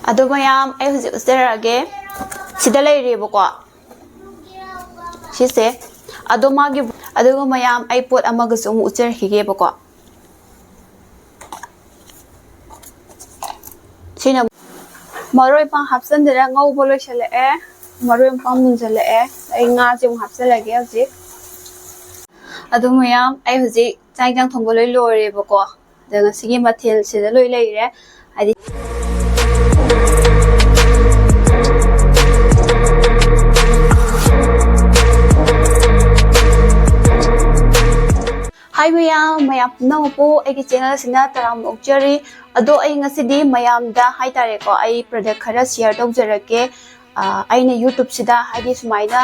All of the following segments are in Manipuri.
Ado mayam ay husi usderage sida leiribako sise ado magi ado mayam ay pot amaga sum ucer higebako sina maroi pang hapsan dera ngau bolo chale maroi pang mun chale ay nga jum hapsalage husi ado mayam ay husi chaijang thonggoloi lorebako daga sigi mathel sida loi leire adi Hi mayam no po eigi channel sina taram okjari ado ai ngasidi mayam da hai tare ko ai product khara share tawjarake aina YouTube sida hadi sumaina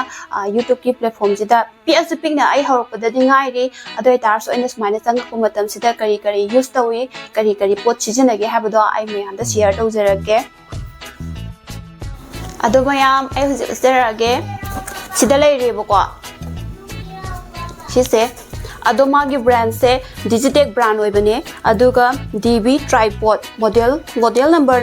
YouTube ki platform sida PS pingna ai horopada dingai ri ado tar so aina sumaina changku matam sida kari use tawi kari pot sijinage habado ai mayam da share tawjarake ado mayam ai usderage sida leiribako sise ado magi brand se DIGITEK brand oibane aduga DB tripod model number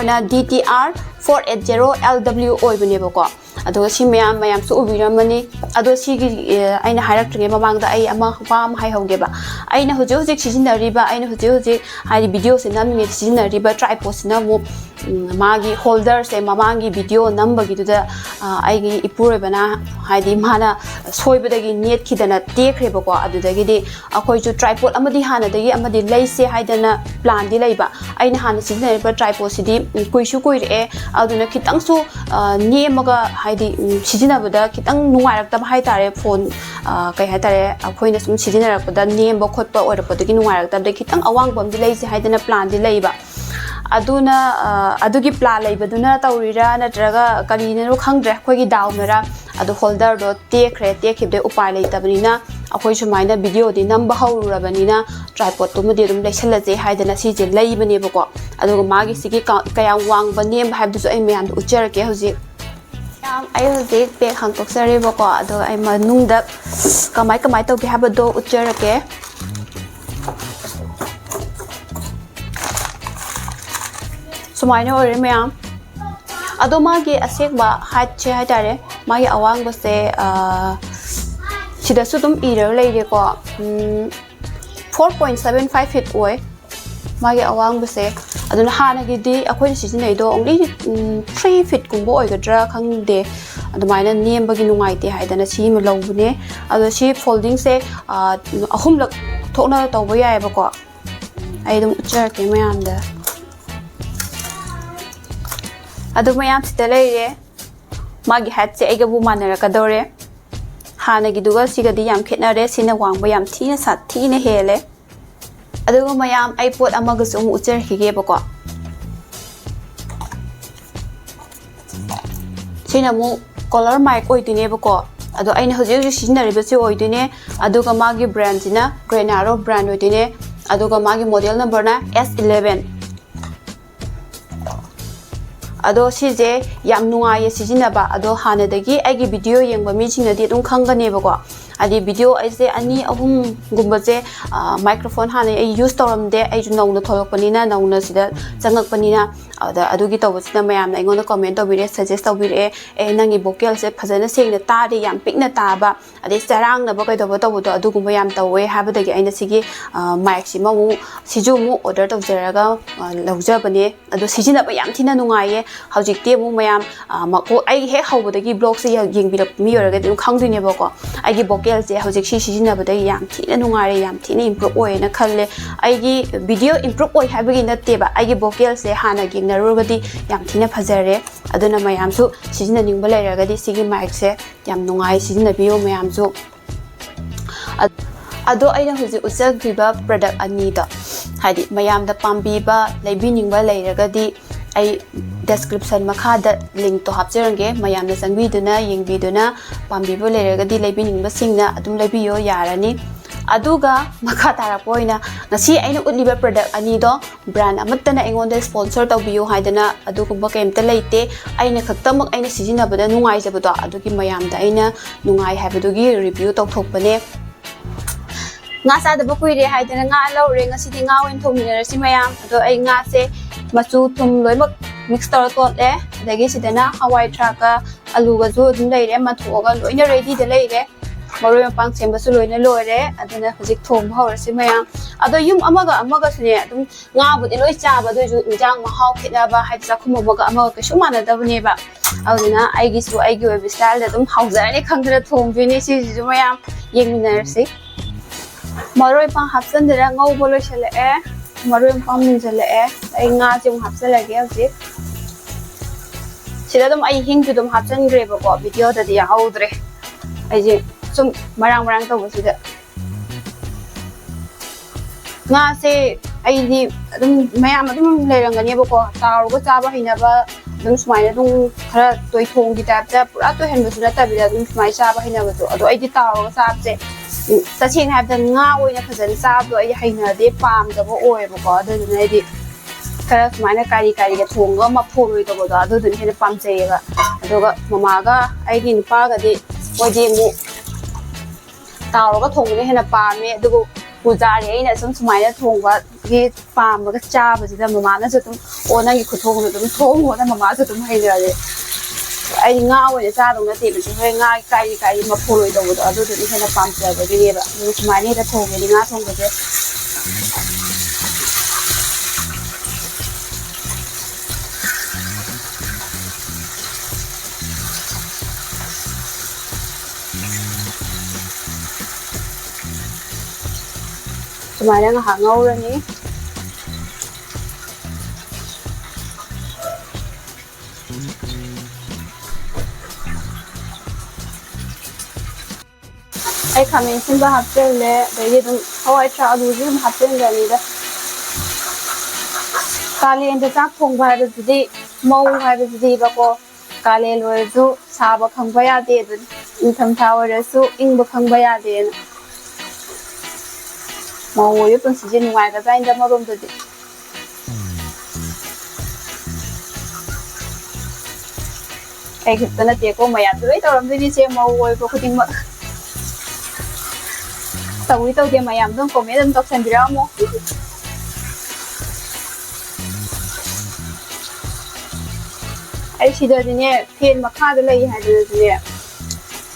na DTR 480LW oibane bako aduga si mayam su ubiramani ado si aina hairaktre mamangda ai ama pam hai hogeba aina hojik sijinariba aina hojik hai video se namni sijinariba tripod sina mo magi holder se mamangi video number giduda aigi ipurebana haidi mana soibadagi net khidana tekrebako adudagidi akoi ju tripod amadi hanadagi amadi leise haidana plan di leiba aina hana sijinariba tripod sidi kuisu kuire aduna kitang su nemaga haidi sijinabada kitang nungairakta haitare phone kai haitare akoina sum sijinarakpada nemba khotpa oirapodagi nungairakta de kitang awangbam di leise haidana plan di leiba aduna adugi plan leibaduna taurira natraga karinero khangdre khoigi dawnara adu holder do tekkhibde upai leitabnina akoi sumaina video di number haururabanina tripod to mudi dum leisalaje haidana sije leibane bako aduga magi sigi kayang wang banem habdu ai mayam ucherake hoji ai hoji pe hangtoksare bako adu ai manungda kamai tawge habado ucherake sumaina ore mayam ado magi asekba hat che haitare magi awang base sida sudum error leire ko 4.75 feet oi magi awang base aduna hana gidi akoi sijinai do only 3 feet kumbo oigadra khangde adumaina nembagi nungaite haidana si ma lawbune ado si folding se ahumlak thokna tawba yai ba ko ai dum ucherke mayam da adu mayam sita leire magi hat se aiga bu manara hana giduga sigadi yam khetnare sina wangba yam thina sathina hele aduga mayam ai pot amaga sum ucher hige bako sina mu color mic oidine bako adu aina hoje sijinare bese oidine aduga magi brand sina Grenaro brand oidine aduga magi model number na S11 ado sije yam nungai sijinaba ado hanadagi aigi video yengba mi singnadi dum khangane bako adi video aise ani ahum gumbaje microphone hana ai use toramde ai ju nauna tholokpanina nauna sida changakpanina ada adugi tawsina mayam na ingona comment tawbire suggest tawbire nangi vocal se phajana sengna tari yam pikna taba adi sarang na bakai dawa tawdo adugumba yam tawe habadagi aina sigi mic simamu siju mu order tawjaraga lawjabane ado sijina ba yam thina nungaye hawjikte mu mayam mako ai he hawbadagi blog se yengbirak mi yoraga dum khangdine bako ai vocal se hawjik sijina bada yam thina nungare yam thina improve oi na khalle ai video improve oi habagi natte ba ai vocal se hana narugadi yam thina phajare aduna mayam su sijina ningba leiragadi sigi mic se yam nungai sijina biyo mayam su ado aina huji twbiba product ani da hadi mayam da pambiba leibi ningba leiragadi ai description makha da link to hapcharange mayam na sangbiduna yengbiduna pambiba leiragadi leibi ningba singna adum leibiyo yarani aduga makha tarapoina ngasi aina utliba product ani do brand amattana engonda sponsor tawbiyo haidana adugumba kemta leite aina khaktamak aina sijinabada nungai jabado adugi mayamda aina nungai habadugi review tawthokpane nga chadaba kuire haidana nga laure ngasidi nga oin thongminarasi mayam ado ai nga se machu thum loimak mix tor le adagi sidana hawai traka alu ga ju dum leire ma thoga loina ready de leire maroi mapang semba su loina loire adana hojik thom hawrasi mayam ado yum amaga sune adum nga budi loi chaba do ju injang mahau khitaba haidsa khumoga amaga ke shumana dabne ba aduna aigi su aigi web style adum hauzarani khangdra thom bini si ju mayam yengminarasi maroi pang hapsan dera ngau bolo chale maroi pang min chale ai nga jum hapsan lage ase sida dum ai hing ju dum hapsan gre ba ko video da dia haudre ai je sum marang to basida nga se ai di dum mayam dum lerangani ba ko taru ga chaba hina ba dum smai dum khara toi thong gi tap ta pura to hen basula ta bi dum smai chaba hina ba to ado ai di taru ga chap se taching have the nga oina phajan sab do ai haina de pam da bo oi bo ko adu ne di kara smaina kari ga thonga ma phoroi to bo da adu dun hena pam chei ga adu ga mama ga ai gi pa ga de oi di mu taw ga thong ne hena pam me adu go pujari ai na sum smaina thong ga gi pam ga cha ba ji da mama na ju tum ona gi khuthong dum thong ona mama ju tum hai ga de ai nga oina cha dong na te bi hoi nga kari ma phoroi to bo da adu dun hena pam cha ga gi ba mu smaina da thong ni nga thong ga de Sumaya nga hangaw ra ni ai khamin sin ba haptel le dei dum hawai cha adu jum haptel ga ni da kale enda chak thong ba da di mau ha da di ba ko kale loi ju sa ba khang ba ya de dun in tham tha wa ra su ing ba khang ba ya de mau yu pun si je nuai ga zain da ma rom de ai khitna te ko ma ya doi to ram ni se mau oi ko khuding ma tawi to de mayam dum ko me dum tok san bira mo ai sida dine pen makha da lai ha de ne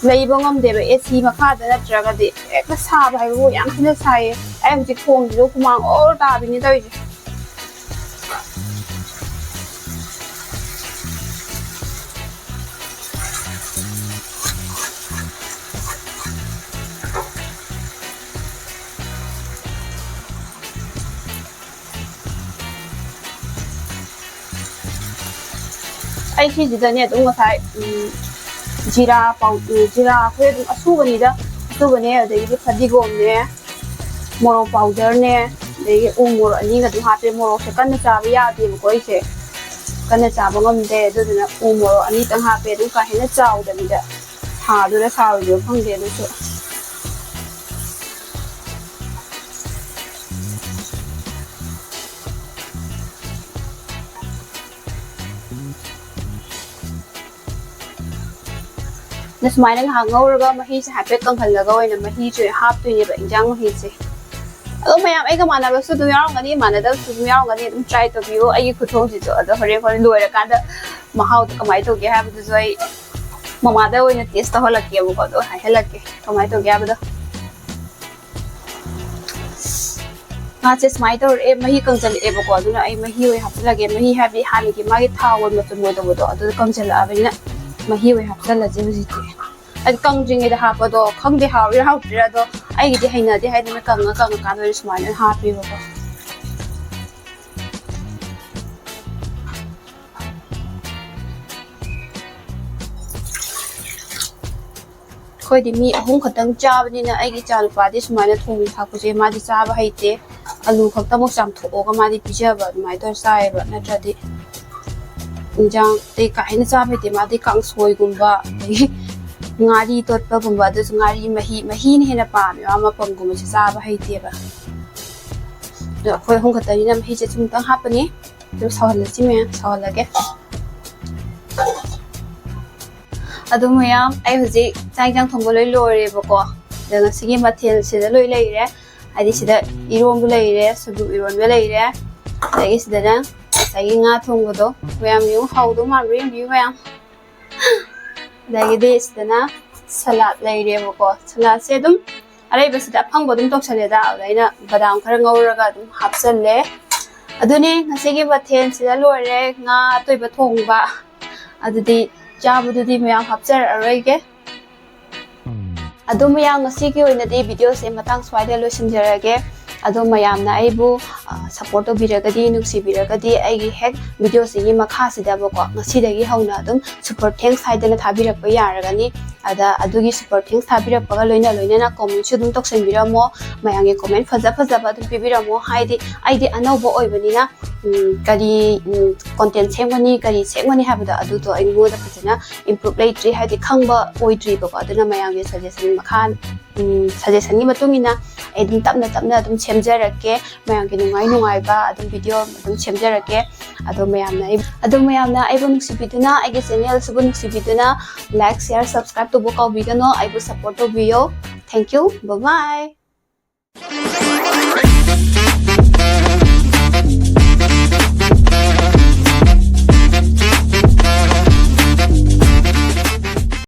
lai bongam de ba AC makha da na traga de ek sa ba hai bo yang thina sai ai hujik thong ji lo kumang or ta bi ni doi ai khi ji da ne dum sai jira pau jira khoi dum asu bani da asu bani da gi phadi gom ne moro powder ne de gi umur ani ga du ha pe moro se kan cha ba ya de ko ise kan cha ba ngam de du na umur ani tang ha pe du ka hena chau da ni da ha du da sa yu phang de du so na smai nang hangau ra mahi se happy kang hal laga oina mahi chu hap tu ni ba injang mahi se alo mayam ai ga mana ba su du yaw ngani mana da su du yaw ngani dum try to view ai ku thong ji to da hore hore loi ra ka da mahau to kamai to ge ha bu zoi mama da oina taste ho la ke bu ko do ha hela ke kamai to ge ba da ma che smai to e mahi kang chal e bu ko du na ai mahi oi hap la ge mahi ha bi ha ni ki ma gi thaw won ma tu mo do do adu kang chal a ba ni na mahi oi hap la je bu ji te ai kang jing e da ha pa do khang de ha ri ha ri do ai gi de haina de haina me kang ka no smai na ha pi bu ko khoi di mi ahung khatang cha ba ni na ai gi cha lu pa di smai na thong tha ku je ma di cha ba hai te alu khakta mo cham tho ga ma di pi ja ba mai to sai ba na tra di injang te ka hina cha ba te ma di kang soi gum ba ngari tot pa gum ba du ngari mahi ni hena pa mi ma pam gum cha ba hai te ba do khoi hung khata ni na mahi che chung tang ha pa ni du sawal la chi me sawal la ge adu mayam ai huji chang thong loi loi re ba ko da sigi mathel se da loi lai re ꯍꯥꯏꯗꯤ ꯁꯤꯗ ꯏꯔꯣꯟꯕ ꯂꯩꯔꯦ ꯁꯣꯏꯕꯨꯝ ꯏꯔꯣꯟꯕ ꯂꯩꯔꯦ ꯑꯗꯒꯤ ꯁꯤꯗꯅ ꯉꯁꯥꯏꯒꯤ ꯉꯥ ꯊꯣꯡꯕꯗꯣ ꯃꯌꯥꯝ ꯌꯦꯡꯉꯨ ꯍꯥꯎꯗꯧ ꯃꯥꯟꯕ꯭ꯔꯥ ꯌꯦꯡꯕꯤꯌꯨ ꯃꯌꯥꯝ ꯑꯗꯒꯤꯗꯤ ꯁꯤꯗꯅ ꯁꯂꯥꯗ ꯂꯩꯔꯦꯕꯀꯣ ꯁꯂꯥꯗꯁꯦ ꯑꯗꯨꯝ ꯑꯔꯩꯕꯁꯤꯗ ꯑꯐꯪꯕ ꯑꯗꯨꯝ ꯇꯧꯁꯜꯂꯦꯗ ꯑꯗꯨꯗ ꯑꯩꯅ ꯕꯗꯥꯝ ꯈꯔ ꯉꯧꯔꯒ ꯑꯗꯨꯝ ꯍꯥꯞꯆꯜꯂꯦ ꯑꯗꯨꯅꯦ ꯉꯁꯤꯒꯤ ꯃꯊꯦꯜꯁꯤꯗ ꯂꯣꯏꯔꯦ ꯉꯥ ꯑꯇꯣꯏꯕ ꯊꯣꯡꯕ ꯑꯗꯨꯗꯤ ꯆꯥꯕꯗꯨꯗꯤ ꯃꯌꯥꯝ ꯍꯥꯞꯆꯔꯛꯑꯔꯣꯏꯒꯦ ꯑꯗꯣ ꯃꯌꯥꯝ ꯉꯁꯤꯒꯤ ꯑꯣꯏꯅꯗꯤ ꯚꯤꯗꯤꯑꯣꯁꯦ ꯃꯇꯥꯡ ꯁ꯭ꯋꯥꯏꯗ ꯂꯣꯏꯁꯤꯟꯖꯔꯒꯦ ꯑꯗꯣ ꯃꯌꯥꯝꯅ ꯑꯩꯕꯨ ꯁꯞꯄꯣꯔꯠ ꯇꯧꯕꯤꯔꯒꯗꯤ ꯅꯨꯡꯁꯤꯕꯤꯔꯒꯗꯤ ꯑꯩꯒꯤ ꯍꯦꯛ ꯚꯤꯗꯤꯑꯣꯁꯤꯒꯤ ꯃꯈꯥꯁꯤꯗꯕꯀꯣ ꯉꯁꯤꯗꯒꯤ ꯍꯧꯅ ꯑꯗꯨꯝ ꯁꯨꯄꯔ ꯊꯦꯡꯛꯁ ꯍꯥꯏꯗꯅ ꯊꯥꯕꯤꯔꯛꯄ ꯌꯥꯔꯒꯅꯤ ꯑꯗ ꯑꯗꯨꯒꯤ ꯁꯨꯄꯔ ꯊꯦꯡꯛꯁ ꯊꯥꯕꯤꯔꯛꯄꯒ ꯂꯣꯏꯅꯅ ꯀꯣꯃꯦꯟꯠꯁꯨ ꯑꯗꯨꯝ ꯇꯧꯁꯟꯕꯤꯔꯝꯃꯣ ꯃꯌꯥꯝꯒꯤ ꯀꯣꯃꯦꯟꯠ ꯐꯖꯕ ꯑꯗꯨꯝ ꯄꯤꯕꯤꯔꯝꯃꯣ ꯍꯥꯏꯗꯤ ꯑꯩꯗꯤ ꯑꯅꯧꯕ ꯑꯣꯏꯕꯅꯤꯅ ꯀꯔꯤ ꯀꯣꯟꯇꯦꯟꯠ ꯁꯦꯝꯒꯅꯤ ꯀꯔꯤ ꯁꯦꯝꯒꯅꯤ ꯍꯥꯏꯕꯗꯣ ꯑꯗꯨꯗꯣ ꯑꯩꯉꯣꯟꯗ ꯐꯖꯅ ꯏꯝꯄ꯭ꯔꯨꯞ ꯂꯩꯇ꯭ꯔꯤ ꯍꯥꯏꯗꯤ ꯈꯪꯕ ꯑꯣꯏꯗ꯭ꯔꯤꯕꯀꯣ ꯑꯗꯨꯅ ꯃꯌꯥꯝꯒꯤ ꯁꯖꯦꯁꯟꯒꯤ ꯃꯇꯨꯡ ꯏꯟꯅ ꯑꯩ ꯑꯗꯨꯝ ꯇꯞꯅ ꯑꯗꯨꯝ ꯁꯦꯝꯖꯔꯛꯀꯦ ꯃꯌꯥꯝꯒꯤ ꯅꯨꯡꯉꯥꯏꯕ ꯑꯗꯨꯝ ꯚꯤꯗꯤꯑꯣ ꯑꯗꯨꯝ ꯁꯦꯝꯖꯔꯛꯀꯦ ꯑꯗꯣ ꯃꯌꯥꯝꯅ ꯑꯩꯕꯨ ꯅꯨꯡꯁꯤꯕꯤꯗꯨꯅ ꯑꯩꯒꯤ ꯆꯦꯅꯦꯜꯁꯤꯕꯨ ꯅꯨꯡꯁꯤꯕꯤꯗꯨꯅ ꯂꯥꯏꯛ ꯁꯦꯌꯔ ꯁꯕꯁꯀ꯭ꯔꯥꯏꯕ ꯇꯧꯕ ꯀꯥꯎꯕꯤꯒꯅꯣ ꯑꯩꯕꯨ ꯁꯞꯄꯣꯔꯠ ꯇꯧꯕꯤꯌꯣ ꯊꯦꯡꯛ ꯌꯨ ꯕꯥꯏ ꯕꯥꯏ